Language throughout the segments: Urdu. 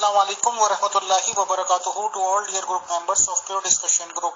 Assalamu alaikum wa rahmatullahi wa barakatuhu to all dear group members of Pure Discussion Group.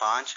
5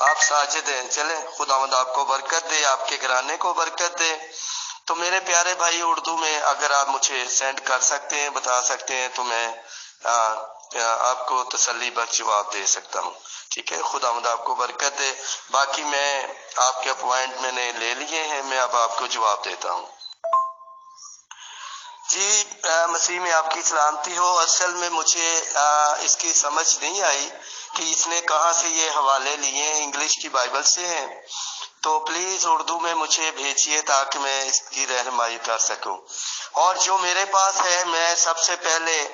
آپ ساجد ہیں. چلے خداوند آپ کو برکت دے, آپ کے گھرانے کو برکت دے. تو میرے پیارے بھائی اردو میں اگر آپ مجھے سینڈ کر سکتے ہیں, بتا سکتے ہیں, تو میں آپ کو تسلی بخش جواب دے سکتا ہوں. ٹھیک ہے, خداوند آپ کو برکت دے. باقی میں آپ کے پوائنٹ میں نے لے لیے ہیں, میں اب آپ کو جواب دیتا ہوں. جی مسیح میں آپ کی سلامتی ہو. اصل میں مجھے اس کی سمجھ نہیں آئی کہ اس نے کہاں سے یہ حوالے لیے ہیں. انگلش کی بائبل سے ہیں, تو پلیز اردو میں مجھے بھیجیے تاکہ میں اس کی رہنمائی کر سکوں. اور جو میرے پاس ہے میں سب سے پہلے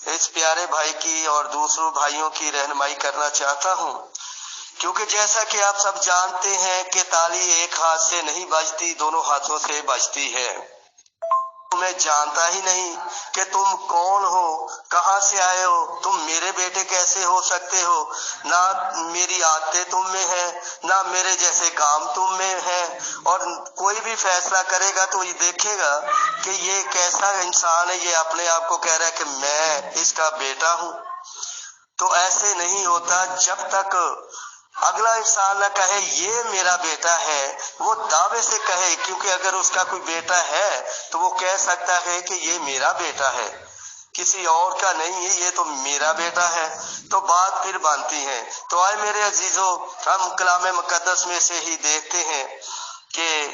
اس پیارے بھائی کی اور دوسروں بھائیوں کی رہنمائی کرنا چاہتا ہوں, کیونکہ جیسا کہ آپ سب جانتے ہیں کہ تالی ایک ہاتھ سے نہیں بجتی, دونوں ہاتھوں سے بجتی ہے. تمہیں جانتا ہی نہیں کہ تم کون ہو, کہاں سے آئے ہو, تم میرے بیٹے کیسے ہو سکتے ہو. نہ میری عادتیں تم میں ہیں, نہ میرے جیسے کام تم میں ہیں. اور کوئی بھی فیصلہ کرے گا تو یہ دیکھے گا کہ یہ کیسا انسان ہے. یہ اپنے آپ کو کہہ رہا ہے کہ میں اس کا بیٹا ہوں. تو ایسے نہیں ہوتا جب تک اگلا انسان نہ کہے یہ میرا بیٹا ہے, وہ دعوے سے کہے, کیونکہ اگر اس کا کوئی بیٹا ہے تو وہ کہہ سکتا ہے کہ یہ میرا بیٹا ہے, کسی اور کا نہیں ہے, یہ تو میرا بیٹا ہے. تو بات پھر بنتی ہے. تو آئے میرے عزیزو, ہم کلام مقدس میں سے ہی دیکھتے ہیں کہ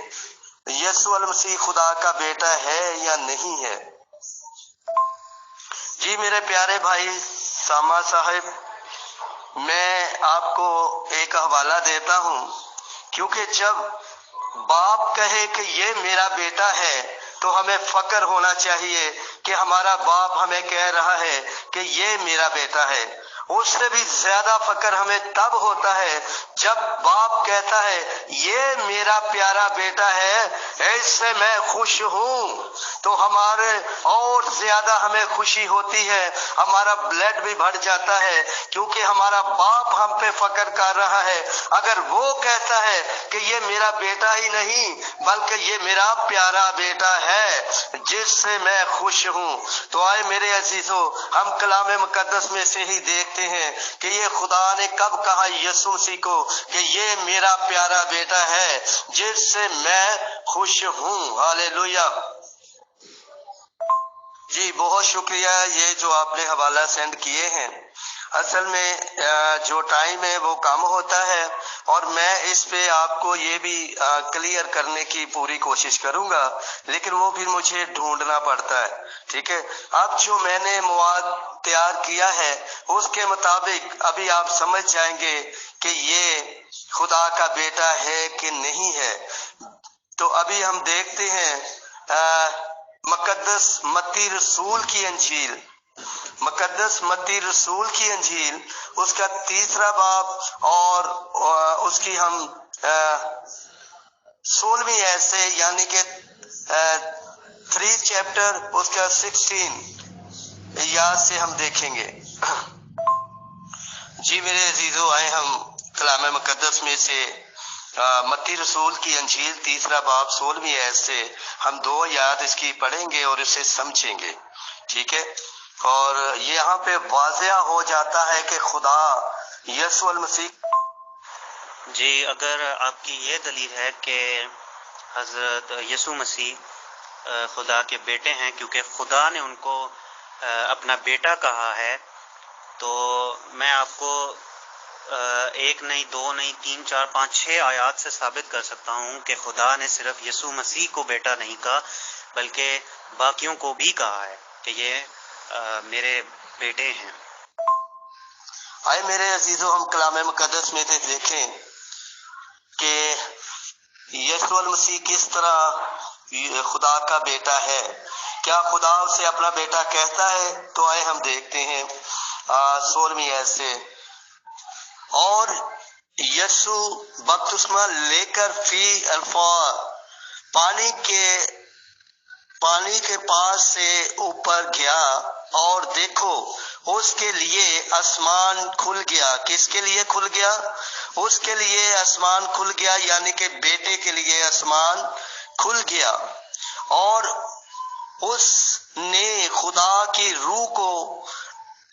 یسوع المسیح خدا کا بیٹا ہے یا نہیں ہے. جی میرے پیارے بھائی ساما صاحب, میں آپ کو ایک حوالہ دیتا ہوں, کیونکہ جب باپ کہے کہ یہ میرا بیٹا ہے تو ہمیں فخر ہونا چاہیے کہ ہمارا باپ ہمیں کہہ رہا ہے کہ یہ میرا بیٹا ہے. اس سے بھی زیادہ فخر ہمیں تب ہوتا ہے جب باپ کہتا ہے یہ میرا پیارا بیٹا ہے, اس سے میں خوش ہوں. تو ہمارے اور زیادہ ہمیں خوشی ہوتی ہے, ہمارا بلڈ بھی بڑھ جاتا ہے, کیونکہ ہمارا باپ ہم پہ فخر کر رہا ہے. اگر وہ کہتا ہے کہ یہ میرا بیٹا ہی نہیں بلکہ یہ میرا پیارا بیٹا ہے جس سے میں خوش ہوں. تو آئے میرے عزیزو, ہم کلام مقدس میں سے ہی دیکھتے ہیں کہ یہ خدا نے کب کہا یسوع مسیح کو کہ یہ میرا پیارا بیٹا ہے جس سے میں خوش ہوں. ہاللیلویا. جی بہت شکریہ یہ جو آپ نے حوالہ سینڈ کیے ہیں. اصل میں جو ٹائم ہے وہ کم ہوتا ہے, اور میں اس پہ آپ کو یہ بھی کلیئر کرنے کی پوری کوشش کروں گا, لیکن وہ بھی مجھے ڈھونڈنا پڑتا ہے. ٹھیک ہے, اب جو میں نے مواد تیار کیا ہے اس کے مطابق ابھی آپ سمجھ جائیں گے کہ یہ خدا کا بیٹا ہے کہ نہیں ہے. تو ابھی ہم دیکھتے ہیں مقدس متی رسول کی انجیل, مقدس متی رسول کی انجیل, اس کا 3 باب اور اس کی ہم 16ویں آیت سے, یعنی کہ 3 چیپٹر اس کا 16 یاد سے ہم دیکھیں گے. جی میرے عزیزو, آئے ہم کلام مقدس میں سے متی رسول کی انجیل 3 باب 16ویں آیت سے ہم 2 آیات اس کی پڑھیں گے اور اسے سمجھیں گے. ٹھیک ہے, اور یہاں پہ واضح ہو جاتا ہے کہ خدا یسوع المسیح. جی اگر آپ کی یہ دلیل ہے کہ حضرت یسوع مسیح خدا کے بیٹے ہیں, کیونکہ خدا نے ان کو اپنا بیٹا کہا ہے, تو میں آپ کو 1 نہیں 2 نہیں 3 4 5 6 آیات سے ثابت کر سکتا ہوں کہ خدا نے صرف یسوع مسیح کو بیٹا نہیں کہا بلکہ باقیوں کو بھی کہا ہے کہ یہ میرے بیٹے ہیں. آئے میرے عزیزو, ہم کلام مقدس میں سے دیکھیں کہ یسوع المسیح کس طرح خدا کا بیٹا ہے. کیا خدا اسے اپنا بیٹا کہتا ہے؟ تو آئے ہم دیکھتے ہیں 16ویں آیت سے, اور یسوع بپتسمہ لے کر فی الفاظ پانی کے پاس سے اوپر گیا, اور دیکھو اس کے لیے آسمان کھل گیا. کس کے لیے کھل گیا؟ اس کے لیے آسمان کھل گیا, یعنی کہ بیٹے کے لیے آسمان کھل گیا, اور اس نے خدا کی روح کو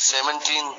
17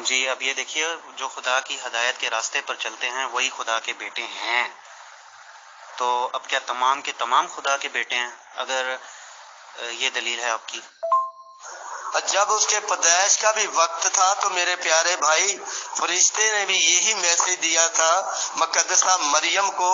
جی اب یہ دیکھیے، جو خدا کی ہدایت کے راستے پر چلتے ہیں وہی خدا کے بیٹے ہیں. تو اب کیا تمام کے تمام خدا کے بیٹے ہیں؟ اگر یہ دلیل ہے آپ کی. جب اس کے پیدائش کا بھی وقت تھا تو میرے پیارے بھائی، فرشتے نے بھی یہی میسج دیا تھا مقدسہ مریم کو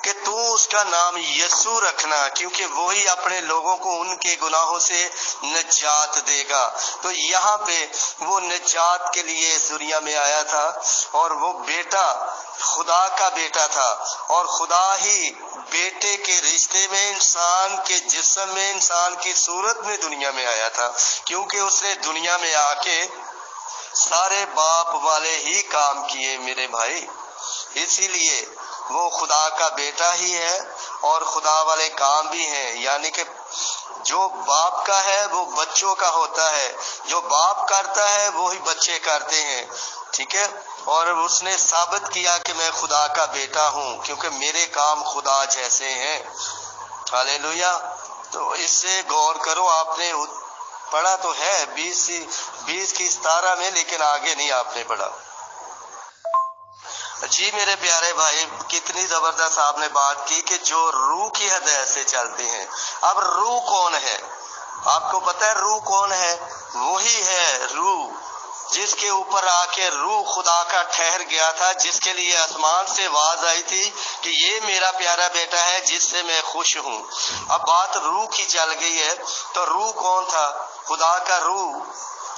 کہ تو اس کا نام یسوع رکھنا، کیونکہ وہی اپنے لوگوں کو ان کے گناہوں سے نجات دے گا. تو یہاں پہ وہ نجات کے لیے اس دنیا میں آیا تھا، اور وہ بیٹا خدا کا بیٹا تھا، اور خدا ہی بیٹے کے رشتے میں انسان کے جسم میں انسان کی صورت میں دنیا میں آیا تھا، کیونکہ اس نے دنیا میں آ کے سارے باپ والے ہی کام کیے میرے بھائی. اسی لیے وہ خدا کا بیٹا ہی ہے اور خدا والے کام بھی ہیں. یعنی کہ جو باپ کا ہے وہ بچوں کا ہوتا ہے، جو باپ کرتا ہے وہی بچے کرتے ہیں. ٹھیک ہے، اور اس نے ثابت کیا کہ میں خدا کا بیٹا ہوں کیونکہ میرے کام خدا جیسے ہیں. ہاللیلویا. تو اس سے غور کرو. آپ نے پڑھا تو ہے 20 کی 17 میں، لیکن آگے نہیں آپ نے پڑھا. جی میرے پیارے بھائی، کتنی زبردست آپ نے بات کی کہ جو روح کی ہدایت سے چلتے ہیں. اب روح کون ہے؟ آپ کو پتہ ہے روح کون ہے؟ وہی ہے روح جس کے اوپر آ کے روح خدا کا ٹھہر گیا تھا، جس کے لیے آسمان سے آواز آئی تھی کہ یہ میرا پیارا بیٹا ہے جس سے میں خوش ہوں. اب بات روح کی چل گئی ہے، تو روح کون تھا؟ خدا کا روح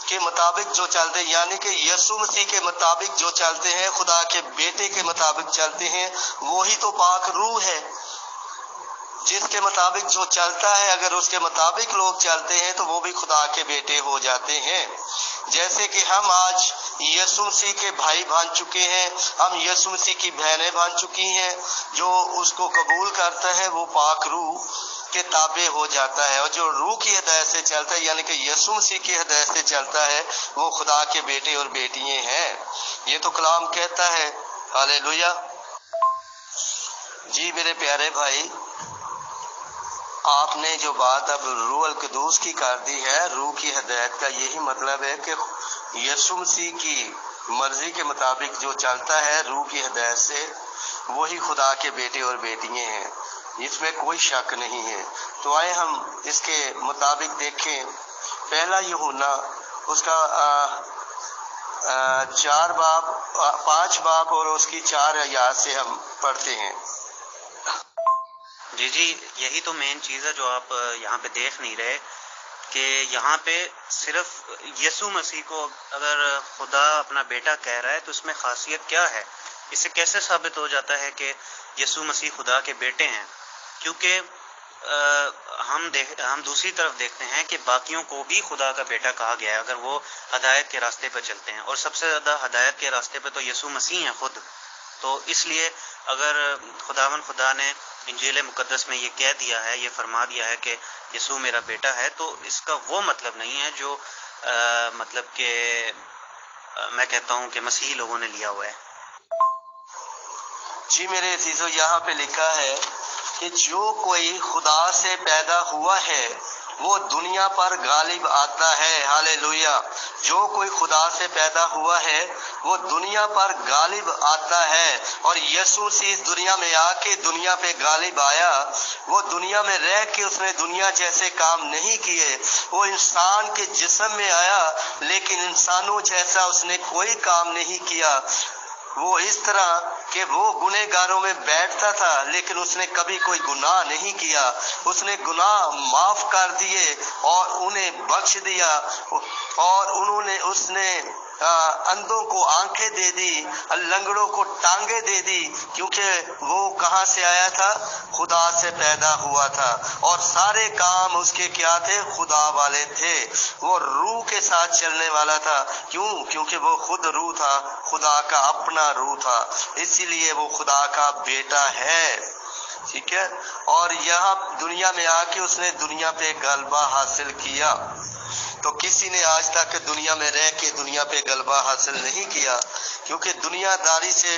کے مطابق جو چلتے، یعنی کہ یسوع مسیح کے مطابق جو چلتے ہیں، خدا کے بیٹے کے مطابق چلتے ہیں، وہی تو پاک روح ہے. جس کے مطابق جو چلتا ہے، اگر اس کے مطابق لوگ چلتے ہیں تو وہ بھی خدا کے بیٹے ہو جاتے ہیں. جیسے کہ ہم آج یسوع مسیح کے بھائی بن چکے ہیں، ہم یسوع مسیح کی بہنیں بن چکی ہیں. جو اس کو قبول کرتا ہے وہ پاک روح کے تابع ہو جاتا ہے، اور جو روح کی ہدایت سے چلتا ہے، یعنی کہ یسوع مسیح کی ہدایت سے چلتا ہے، وہ خدا کے بیٹے اور بیٹیاں ہیں. یہ تو کلام کہتا ہے. ہاللیلویا. جی میرے پیارے بھائی، آپ نے جو بات اب روح القدوس کی کر دی ہے، روح کی ہدایت کا یہی مطلب ہے کہ یسوع مسیح کی مرضی کے مطابق جو چلتا ہے روح کی ہدایت سے، وہی خدا کے بیٹے اور بیٹیاں ہیں. اس میں کوئی شک نہیں ہے. تو آئے ہم اس کے مطابق دیکھیں. پہلا یوحنا اس کا 5 باب اور اس کی 4 آیات سے ہم پڑھتے ہیں. جی یہی تو مین چیز ہے جو آپ یہاں پہ دیکھ نہیں رہے، کہ یہاں پہ صرف یسوع مسیح کو اگر خدا اپنا بیٹا کہہ رہا ہے تو اس میں خاصیت کیا ہے؟ اس سے کیسے ثابت ہو جاتا ہے کہ یسوع مسیح خدا کے بیٹے ہیں؟ کیونکہ ہم دوسری طرف دیکھتے ہیں کہ باقیوں کو بھی خدا کا بیٹا کہا گیا ہے اگر وہ ہدایت کے راستے پہ چلتے ہیں، اور سب سے زیادہ ہدایت کے راستے پہ تو یسوع مسیح ہیں خود. تو اس لیے اگر خدا نے انجیل مقدس میں یہ کہہ دیا ہے، یہ فرما دیا ہے کہ یسوع میرا بیٹا ہے، تو اس کا وہ مطلب نہیں ہے جو مطلب کہ میں کہتا ہوں کہ مسیحی لوگوں نے لیا ہوا ہے. جی میرے عزیزو، یہاں پہ لکھا ہے کہ جو کوئی خدا سے پیدا ہوا ہے وہ دنیا پر غالب آتا ہے. ہاللیلویا. جو کوئی خدا سے پیدا ہوا ہے وہ دنیا پر غالب آتا ہے، اور یسوع مسیح اس دنیا میں آ کے دنیا پہ غالب آیا. وہ دنیا میں رہ کے اس نے دنیا جیسے کام نہیں کیے. وہ انسان کے جسم میں آیا لیکن انسانوں جیسا اس نے کوئی کام نہیں کیا. وہ اس طرح کہ وہ گنہگاروں میں بیٹھتا تھا لیکن اس نے کبھی کوئی گناہ نہیں کیا. اس نے گناہ معاف کر دیے اور انہیں بخش دیا، اور اس نے اندھوں کو آنکھیں دے دی، لنگڑوں کو ٹانگیں دے دی، کیونکہ وہ کہاں سے آیا تھا؟ خدا سے پیدا ہوا تھا، اور سارے کام اس کے کیا تھے؟ خدا والے تھے. وہ روح کے ساتھ چلنے والا تھا. کیونکہ وہ خود روح تھا، خدا کا اپنا روح تھا، اسی لیے وہ خدا کا بیٹا ہے. ٹھیک ہے. اور یہاں دنیا میں آ کے اس نے دنیا پہ غلبہ حاصل کیا. تو کسی نے آج تک دنیا میں رہ کے دنیا پہ غلبہ حاصل نہیں کیا، کیونکہ دنیا داری سے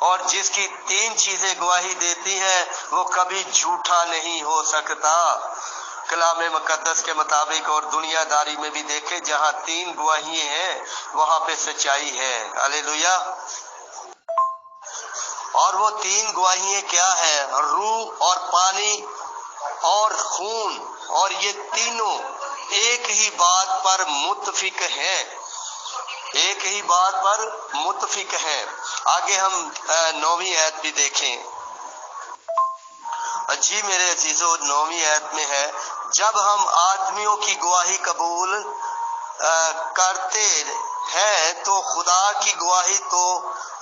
اور جس کی 3 چیزیں گواہی دیتی ہیں وہ کبھی جھوٹا نہیں ہو سکتا۔ کلام مقدس کے مطابق اور دنیا داری میں بھی دیکھیں، جہاں 3 گواہیاں ہیں وہاں پہ سچائی ہے۔ ہاللیلویا۔ اور وہ 3 گواہیاں کیا ہے؟ روح اور پانی اور خون، اور یہ تینوں ایک ہی بات پر متفق ہیں، ایک ہی بات پر متفق ہیں۔ آگے ہم 9ویں آیت بھی دیکھیں۔ جی میرے عزیزو، 9ویں آیت میں ہے، جب ہم آدمیوں کی گواہی قبول کرتے ہیں تو خدا کی گواہی تو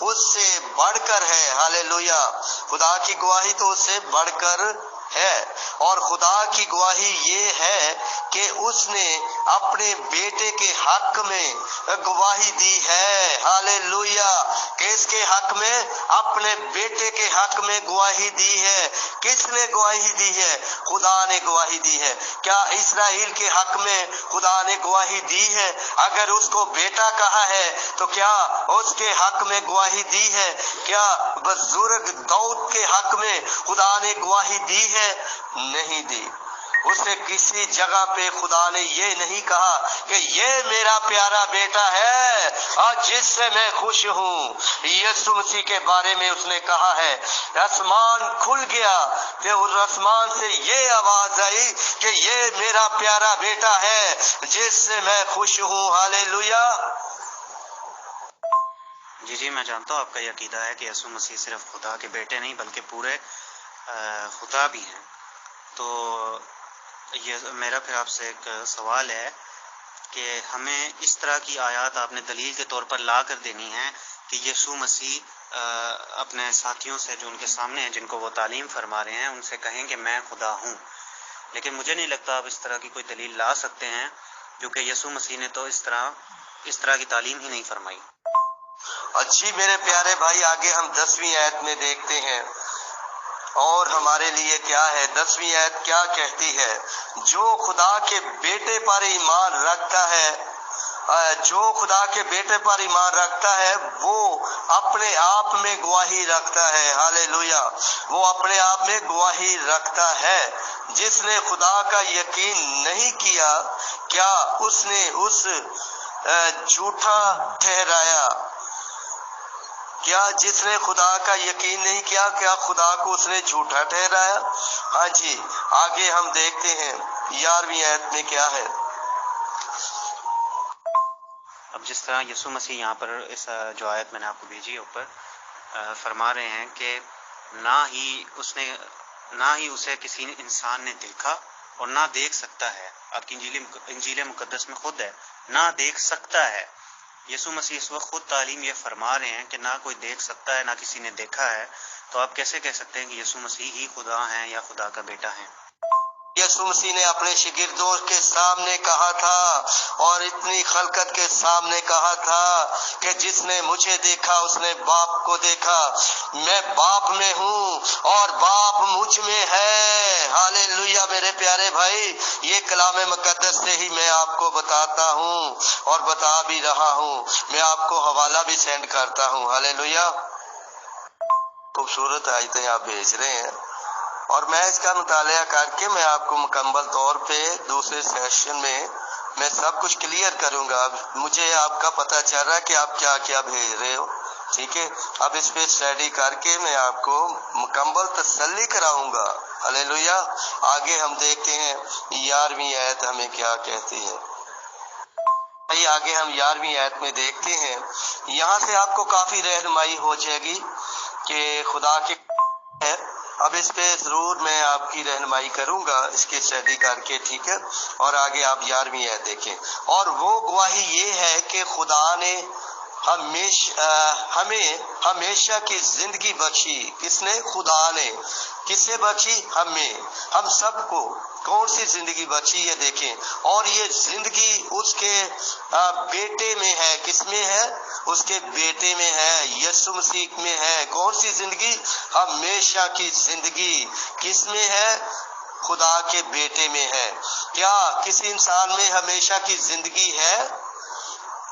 اس سے بڑھ کر ہے۔ ہاللیلویا۔ خدا کی گواہی تو اس سے بڑھ کر ہے، اور خدا کی گواہی یہ ہے کہ اس نے اپنے بیٹے کے حق میں گواہی دی ہے۔ ہاللیلویا۔ کس کے حق میں؟ اپنے بیٹے کے حق میں گواہی دی ہے۔ کس نے گواہی دی ہے؟ خدا نے گواہی دی ہے۔ کیا اسرائیل کے حق میں خدا نے گواہی دی ہے؟ اگر اس کو بیٹا کہا ہے تو کیا اس کے حق میں گواہی دی ہے؟ کیا بزرگ داؤد کے حق میں خدا نے گواہی دی ہے؟ نہیں دی۔ اس نے کسی جگہ پہ خدا نے یہ نہیں کہا کہ یہ میرا پیارا بیٹا ہے اور جس سے میں خوش ہوں۔ یسوع مسیح کے بارے میں اس نے کہا ہے، آسمان کھل گیا کہ اس آسمان سے یہ آواز آئی کہ یہ میرا پیارا بیٹا ہے جس سے میں خوش ہوں۔ ہاللیلویا۔ جی میں جانتا ہوں آپ کا یہ عقیدہ ہے کہ یسوع مسیح صرف خدا کے بیٹے نہیں بلکہ پورے خدا بھی ہیں۔ تو یہ میرا پھر آپ سے ایک سوال ہے کہ ہمیں اس طرح کی آیات آپ نے دلیل کے طور پر لا کر دینی ہے کہ یسوع مسیح اپنے ساتھیوں سے جو ان کے سامنے ہیں، جن کو وہ تعلیم فرما رہے ہیں، ان سے کہیں کہ میں خدا ہوں، لیکن مجھے نہیں لگتا آپ اس طرح کی کوئی دلیل لا سکتے ہیں، کیونکہ یسوع مسیح نے تو اس طرح کی تعلیم ہی نہیں فرمائی۔ اچھی میرے پیارے بھائی، آگے ہم 10ویں آیت میں دیکھتے ہیں اور ہمارے لیے کیا ہے۔ 10ویں آیت کیا کہتی ہے؟ جو خدا کے بیٹے پر ایمان رکھتا ہے، جو خدا کے بیٹے پر ایمان رکھتا ہے وہ اپنے آپ میں گواہی رکھتا ہے۔ ہاللیلویا۔ وہ اپنے آپ میں گواہی رکھتا ہے۔ جس نے خدا کا یقین نہیں کیا، کیا اس نے اس جھوٹا ٹھہرایا؟ کیا جس نے خدا کا یقین نہیں کیا، کیا خدا کو اس نے جھوٹا ٹھہرایا؟ ہاں جی، آگے ہم دیکھتے ہیں 11ویں آیت میں کیا ہے۔ اب جس طرح یسوع مسیح یہاں پر اس جو آیت میں نے آپ کو بھیجی ہے اوپر فرما رہے ہیں کہ نہ ہی اسے کسی انسان نے دیکھا اور نہ دیکھ سکتا ہے۔ آپ کی انجیل مقدس میں خود ہے نہ دیکھ سکتا ہے۔ یسوع مسیح اس وقت خود تعلیم یہ فرما رہے ہیں کہ نہ کوئی دیکھ سکتا ہے، نہ کسی نے دیکھا ہے، تو آپ کیسے کہہ سکتے ہیں کہ یسوع مسیح ہی خدا ہیں یا خدا کا بیٹا ہیں؟ یسوع مسیح نے اپنے شاگردوں کے سامنے کہا تھا اور اتنی خلقت کے سامنے کہا تھا کہ جس نے مجھے دیکھا اس نے باپ کو دیکھا، میں باپ میں ہوں اور باپ مجھ میں ہے۔ ہاللیلویا میرے پیارے بھائی، یہ کلام مقدس سے ہی میں آپ کو بتاتا ہوں اور بتا بھی رہا ہوں، میں آپ کو حوالہ بھی سینڈ کرتا ہوں۔ ہاللیلویا۔ خوبصورت آیتیں آپ بھیج رہے ہیں اور میں اس کا مطالعہ کر کے میں آپ کو مکمل طور پہ دوسرے سیشن میں سب کچھ کلیئر کروں گا۔ مجھے آپ کا پتہ چل رہا ہے کہ آپ کیا کیا بھیج رہے ہو، ٹھیک ہے؟ اب اس پہ اسٹڈی کر کے میں آپ کو مکمل تسلی کراؤں گا۔ ہاللیلویا۔ آگے ہم دیکھتے ہیں 11ویں آیت ہمیں کیا کہتی ہے۔ آگے ہم 11ویں آیت میں دیکھتے ہیں، یہاں سے آپ کو کافی رہنمائی ہو جائے گی کہ خدا کے ہے۔ اب اس پہ ضرور میں آپ کی رہنمائی کروں گا اس کی اسٹڈی کر کے، ٹھیک ہے؟ اور آگے آپ 11ویں آیت دیکھیں، اور وہ گواہی یہ ہے کہ خدا نے ہمیں ہمیشہ کی زندگی بخشی۔ کس نے؟ خدا نے۔ کسے بخشی؟ ہمیں، ہم سب کو۔ کون سی زندگی بخشی؟ یہ دیکھیں، اور یہ زندگی اس کے بیٹے میں ہے۔ کس میں ہے؟ اس کے بیٹے میں ہے، یسوع مسیح میں ہے۔ کون سی زندگی؟ ہمیشہ کی زندگی کس میں ہے؟ خدا کے بیٹے میں ہے۔ کیا کسی انسان میں ہمیشہ کی زندگی ہے؟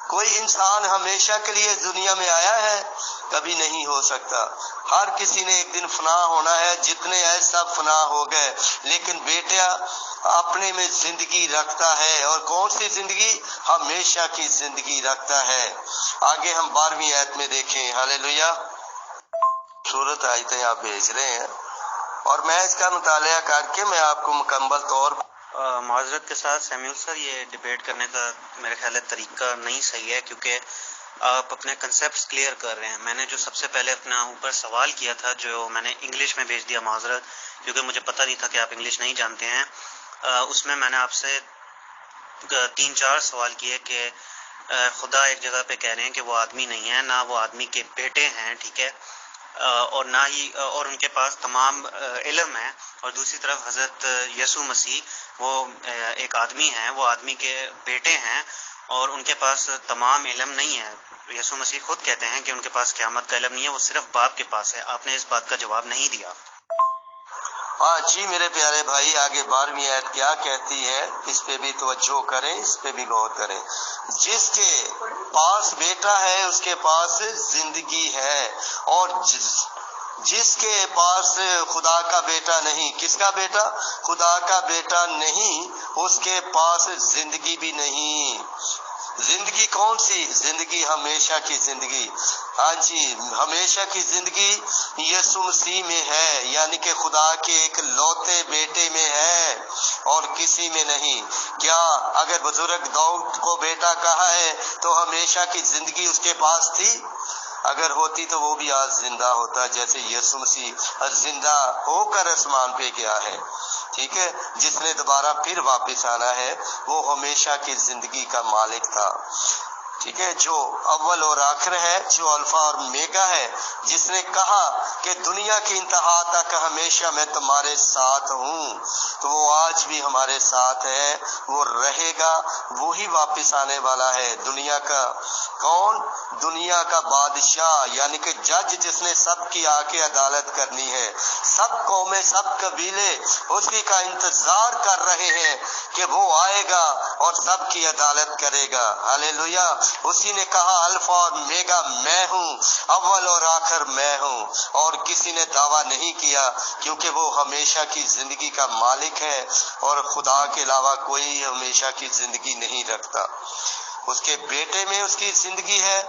کوئی انسان ہمیشہ کے لیے دنیا میں آیا ہے؟ کبھی نہیں ہو سکتا. ہر کسی نے ایک دن فنا ہونا ہے. جتنے ہیں سب فنا ہو گئے، لیکن بیٹا اپنے میں زندگی رکھتا ہے. اور کون سی زندگی؟ ہمیشہ کی زندگی رکھتا ہے. آگے ہم 12ویں آیت میں دیکھیں. ہاللیلویا. سورت آیتیں آپ بھیج رہے ہیں اور میں اس کا مطالعہ کر کے میں آپ کو مکمل طور معذرت کے ساتھ سیمیول سر، یہ ڈیبیٹ کرنے کا میرے خیال ہے طریقہ نہیں صحیح ہے، کیونکہ آپ اپنے کنسیپٹس کلیئر کر رہے ہیں. میں نے جو سب سے پہلے اپنا اوپر سوال کیا تھا، جو میں نے انگلش میں بھیج دیا، معذرت، کیونکہ مجھے پتہ نہیں تھا کہ آپ انگلش نہیں جانتے ہیں. اس میں نے آپ سے 3-4 سوال کیے کہ خدا ایک جگہ پہ کہہ رہے ہیں کہ وہ آدمی نہیں ہے، نہ وہ آدمی کے بیٹے ہیں، ٹھیک ہے، اور نہ ہی اور ان کے پاس تمام علم ہے. اور دوسری طرف حضرت یسوع مسیح وہ ایک آدمی ہیں، وہ آدمی کے بیٹے ہیں اور ان کے پاس تمام علم نہیں ہے. یسوع مسیح خود کہتے ہیں کہ ان کے پاس قیامت کا علم نہیں ہے، وہ صرف باپ کے پاس ہے. آپ نے اس بات کا جواب نہیں دیا. ہاں جی میرے پیارے بھائی، آگے 12ویں آیت کیا کہتی ہے، اس پہ بھی توجہ کریں، اس پہ بھی غور کریں. جس کے پاس بیٹا ہے اس کے پاس زندگی ہے، اور جس کے پاس خدا کا بیٹا نہیں. کس کا بیٹا؟ خدا کا بیٹا نہیں، اس کے پاس زندگی بھی نہیں. زندگی کون سی؟ زندگی ہمیشہ کی زندگی. ہاں جی، ہمیشہ کی زندگی یسوع مسیح میں ہے، یعنی کہ خدا کے ایک لوتے بیٹے میں ہے اور کسی میں نہیں. کیا اگر بزرگ داؤد کو بیٹا کہا ہے تو ہمیشہ کی زندگی اس کے پاس تھی؟ اگر ہوتی تو وہ بھی آج زندہ ہوتا، جیسے یسوع مسیح زندہ ہو کر آسمان پہ گیا ہے. ٹھیک ہے، جس نے دوبارہ پھر واپس آنا ہے، وہ ہمیشہ کی زندگی کا مالک تھا. ٹھیک ہے، جو اول اور آخر ہے، جو الفا اور میگا ہے، جس نے کہا کہ دنیا کی انتہا تک ہمیشہ میں تمہارے ساتھ ہوں، تو وہ آج بھی ہمارے ساتھ ہے، وہ رہے گا. وہی واپس آنے والا ہے. دنیا کا کون؟ دنیا کا بادشاہ، یعنی کہ جج، جس نے سب کی آ کے عدالت کرنی ہے. سب قومیں، سب قبیلے اسی کا انتظار کر رہے ہیں کہ وہ آئے گا اور سب کی عدالت کرے گا. ہاللیلویا. اسی نے کہا الفا اور میگا میں ہوں، اول اور آخر میں ہوں، اور کسی نے دعویٰ نہیں کیا، کیونکہ وہ ہمیشہ کی زندگی کا مالک ہے اور خدا کے علاوہ کوئی ہمیشہ کی زندگی نہیں رکھتا. اس کے بیٹے میں اس کی زندگی ہے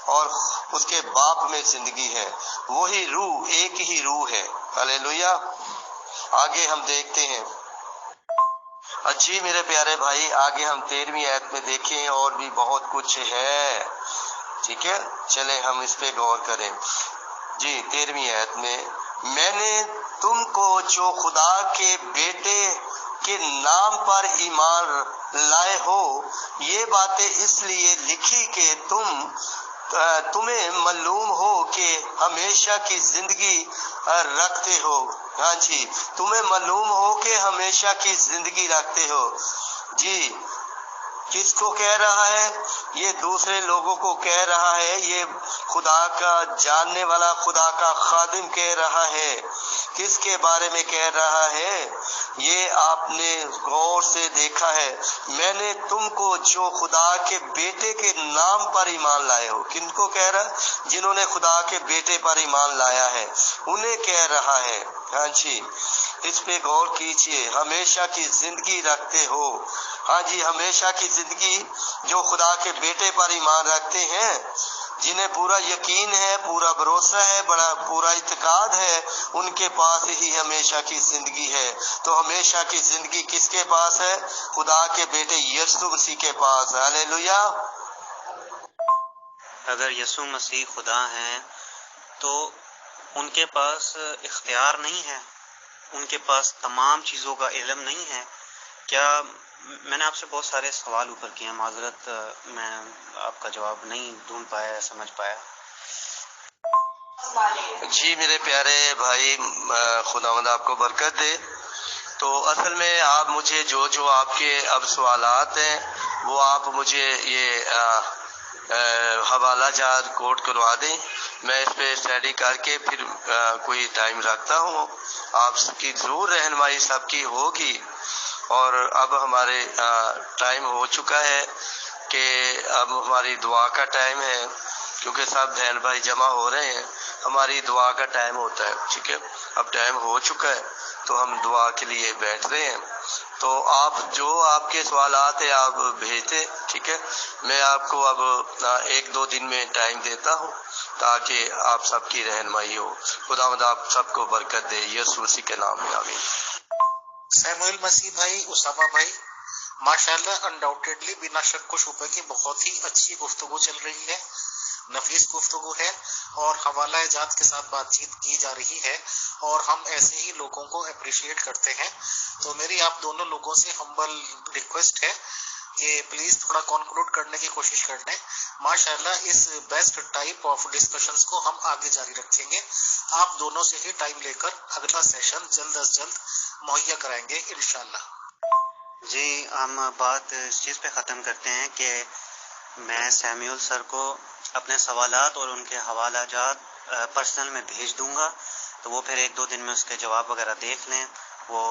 اور اس کے باپ میں زندگی ہے. وہی روح، ایک ہی روح ہے. ہاللیلویا. آگے ہم دیکھتے ہیں. جی میرے پیارے بھائی، آگے ہم 13ویں آیت میں دیکھیں، اور بھی بہت کچھ ہے. ٹھیک ہے، چلیں ہم اس پہ غور کریں. جی 13ویں آیت میں نے تم کو جو خدا کے بیٹے کے نام پر ایمان لائے ہو یہ باتیں اس لیے لکھی کہ تمہیں معلوم ہو کہ ہمیشہ کی زندگی رکھتے ہو. ہاں جی، تمہیں معلوم ہو کہ ہمیشہ کی زندگی رکھتے ہو. جی کس کو کہہ رہا ہے؟ یہ دوسرے لوگوں کو کہہ رہا ہے. یہ خدا کا جاننے والا، خدا کا خادم کہہ رہا ہے. کس کے بارے میں کہہ رہا ہے؟ یہ آپ نے غور سے دیکھا ہے. میں نے تم کو جو خدا کے بیٹے کے نام پر ایمان لائے ہو. کن کو کہہ رہا ہے؟ جنہوں نے خدا کے بیٹے پر ایمان لایا ہے انہیں کہہ رہا ہے. ہاں جی، اس پہ غور کیجئے. ہمیشہ کی زندگی رکھتے ہو. ہاں جی، ہمیشہ کی زندگی جو خدا کے بیٹے پر ایمان رکھتے ہیں، جنہیں پورا یقین ہے، پورا بھروسہ ہے، پورا اعتقاد ہے، ان کے پاس ہی ہمیشہ کی زندگی ہے. تو ہمیشہ کی زندگی کس کے پاس ہے؟ خدا کے بیٹے یسوع مسیح کے پاس. ہاللیلویا. اگر یسوع مسیح خدا ہیں تو ان کے پاس اختیار نہیں ہے، ان کے پاس تمام چیزوں کا علم نہیں ہے. کیا میں نے آپ سے بہت سارے سوال اوپر کیے ہیں، معذرت میں آپ کا جواب نہیں ڈھونڈ پایا، سمجھ پایا. جی میرے پیارے بھائی، خداوند آپ کو برکت دے. تو اصل میں آپ مجھے جو آپ کے اب سوالات ہیں وہ آپ مجھے یہ حوالہ جات کوٹ کروا دیں. میں اس پہ اسٹڈی کر کے پھر کوئی ٹائم رکھتا ہوں. آپ کی ضرور رہنمائی سب کی ہوگی. اور اب ہمارے ٹائم ہو چکا ہے. کہ اب ہماری دعا کا ٹائم ہے، کیونکہ سب بہن بھائی جمع ہو رہے ہیں، ہماری دعا کا ٹائم ہوتا ہے، ٹھیک ہے، اب ٹائم ہو چکا ہے تو ہم دعا کے لیے بیٹھ رہے ہیں۔ تو آپ کے سوالات ہیں آپ بھیج دیں، ٹھیک ہے، میں آپ کو اب 1-2 دن میں ٹائم دیتا ہوں تاکہ آپ سب کی رہنمائی ہو۔ خداوند آپ سب کو برکت دے، یسوع مسیح کے نام میں آمین۔ سیموئل مسیح بھائی، اسامہ بھائی، ماشاءاللہ انڈاؤٹیڈلی بنا شک و شبہ کی بہت ہی اچھی گفتگو چل رہی ہے، نفیس گفتگو ہے اور حوالہ جات کے ساتھ بات چیت کی جا رہی ہے، اور ہم ایسے ہی لوگوں کو اپریشیٹ کرتے ہیں۔ تو میری آپ دونوں لوگوں سے ہمبل ریکویسٹ ہے کہ پلیز تھوڑا کنکلوڈ کرنے کی کوشش کر لیں۔ ماشاءاللہ اس بیسٹ ٹائپ آف ڈسکشنز کو ہم آگے جاری رکھیں گے، آپ دونوں سے ہی ٹائم لے کر اگلا سیشن جلد از جلد مہیا کرائیں گے انشاءاللہ۔ جی، ہم بات اس چیز پہ ختم کرتے ہیں کہ میں سیمیول سر کو اپنے سوالات اور ان کے حوالہ جات پرسنل میں بھیج دوں گا، تو وہ پھر 1-2 دن میں اس کے جواب وغیرہ دیکھ لیں، وہ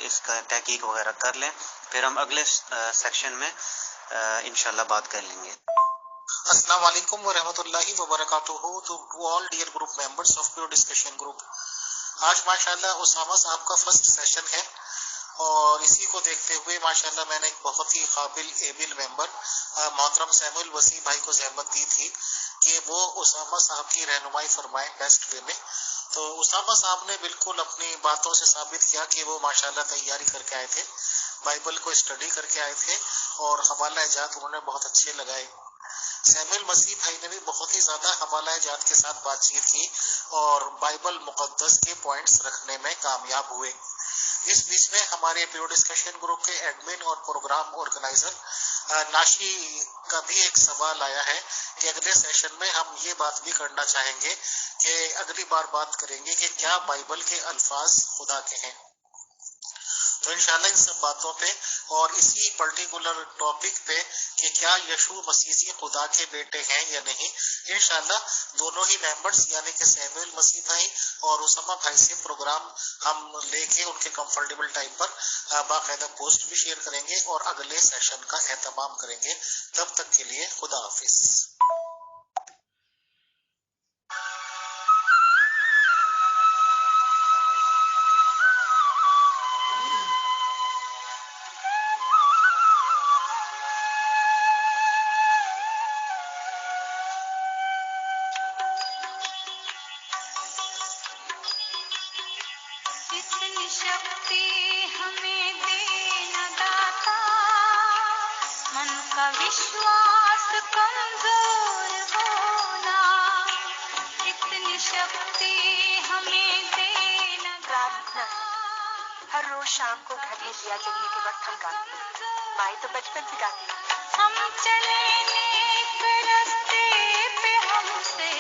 اس کا تحقیق وغیرہ کر لیں، پھر ہم اگلے سیکشن میں انشاءاللہ بات کر لیں گے۔ السلام علیکم ورحمۃ اللہ وبرکاتہ to all dear group members of pure discussion group. آج ماشاءاللہ اسامہ صاحب کا فرسٹ سیشن ہے، اور اسی کو دیکھتے ہوئے ماشاءاللہ میں نے ایک بہت ہی قابل ایبل ممبر محترم سیموئل وسیع بھائی کو زحمت دی تھی کہ وہ اسامہ صاحب کی رہنمائی فرمائیں بیسٹ وے میں۔ تو اسامہ صاحب نے بالکل اپنی باتوں سے ثابت کیا کہ وہ ماشاءاللہ تیاری کر کے آئے تھے، بائبل کو اسٹڈی کر کے آئے تھے، اور حوالہ جات انہوں نے بہت اچھے لگائے۔ سیموئل مسیح بھائی نے بھی بہت ہی زیادہ حوالہ جات کے ساتھ بات چیت کی اور بائبل مقدس کے پوائنٹس رکھنے میں کامیاب ہوئے۔ اس بیچ میں ہمارے پیور ڈسکشن گروپ کے ایڈمن اور پروگرام آرگنائزر ناشی کا بھی ایک سوال آیا ہے کہ اگلے سیشن میں ہم یہ بات بھی کرنا چاہیں گے کہ اگلی بار بات کریں گے کہ کیا بائبل کے الفاظ خدا کے ہیں۔ تو انشاءاللہ ان سب باتوں پہ اور اسی پرٹیکولر ٹاپک پہ کہ کیا یشوع مسیح خدا کے بیٹے ہیں یا نہیں، انشاءاللہ دونوں ہی ممبرز یعنی کہ سیموئل مسیح بھائی اور اسامہ بھائی سے پروگرام ہم لے کے ان کے کمفرٹیبل ٹائم پر باقاعدہ پوسٹ بھی شیئر کریں گے اور اگلے سیشن کا اہتمام کریں گے۔ تب تک کے لیے خدا حافظ۔ اتنی شکتی ہمیں دینا داتا، من کا وشواس کمزور ہونا، اتنی شکتی ہمیں دینا داتا۔ ہر روز شام کو گھر میں دیا جلنے کے وقت ہم گاتے ہیں، مائی تو بچپن سے گاتی ہیں۔ ہم چلے نیک راستے پہ ہم سے